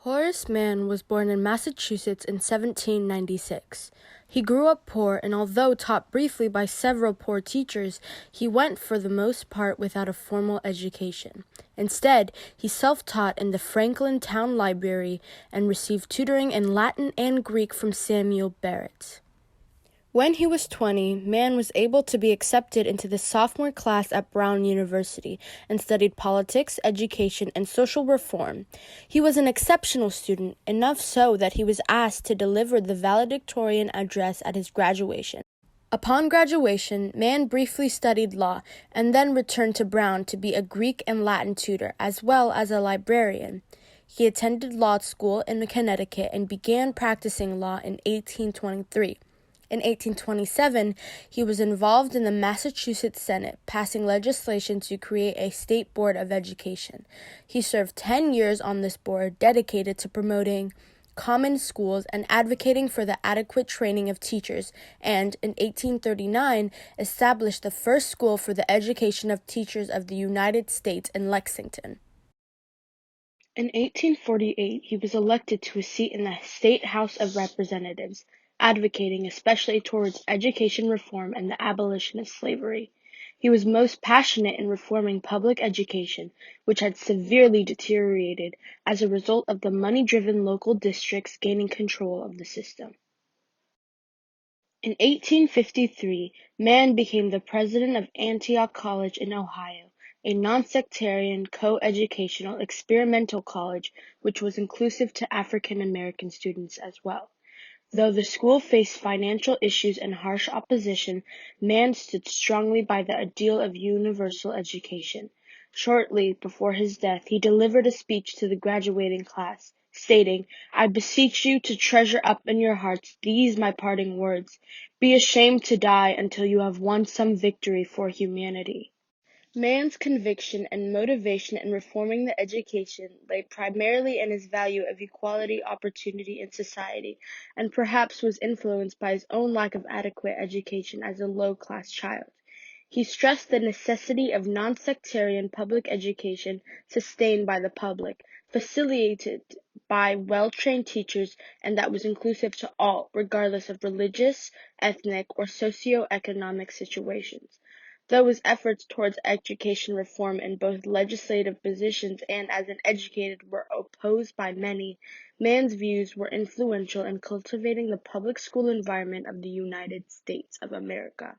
Horace Mann was born in Massachusetts in 1796. He grew up poor, and although taught briefly by several poor teachers, he went for the most part without a formal education. Instead, he self-taught in the Franklin Town Library and received tutoring in Latin and Greek from Samuel Barrett. When he was 20, Mann was able to be accepted into the sophomore class at Brown University and studied politics, education, and social reform. He was an exceptional student, enough so that he was asked to deliver the valedictorian address at his graduation. Upon graduation, Mann briefly studied law and then returned to Brown to be a Greek and Latin tutor, as well as a librarian. He attended law school in Connecticut and began practicing law in 1823. In 1827, he was involved in the Massachusetts Senate, passing legislation to create a state board of education. He served 10 years on this board, dedicated to promoting common schools and advocating for the adequate training of teachers, and in 1839 established the first school for the education of teachers of the United States in Lexington. In 1848, he was elected to a seat in the State House of Representatives, advocating especially towards education reform and the abolition of slavery. He was most passionate in reforming public education, which had severely deteriorated as a result of the money-driven local districts gaining control of the system. In 1853, Mann became the president of Antioch College in Ohio, a non-sectarian, co-educational experimental college which was inclusive to African American students as well. Though the school faced financial issues and harsh opposition, Mann stood strongly by the ideal of universal education. Shortly before his death, he delivered a speech to the graduating class, stating, "I beseech you to treasure up in your hearts these my parting words. Be ashamed to die until you have won some victory for humanity." Mann's conviction and motivation in reforming the education lay primarily in his value of equality opportunity in society, and perhaps was influenced by his own lack of adequate education as a low-class child. He stressed the necessity of non-sectarian public education sustained by the public, facilitated by well-trained teachers, and that was inclusive to all, regardless of religious, ethnic, or socio-economic situations. Though his efforts towards education reform in both legislative positions and as an educator were opposed by many, Mann's views were influential in cultivating the public school environment of the United States of America.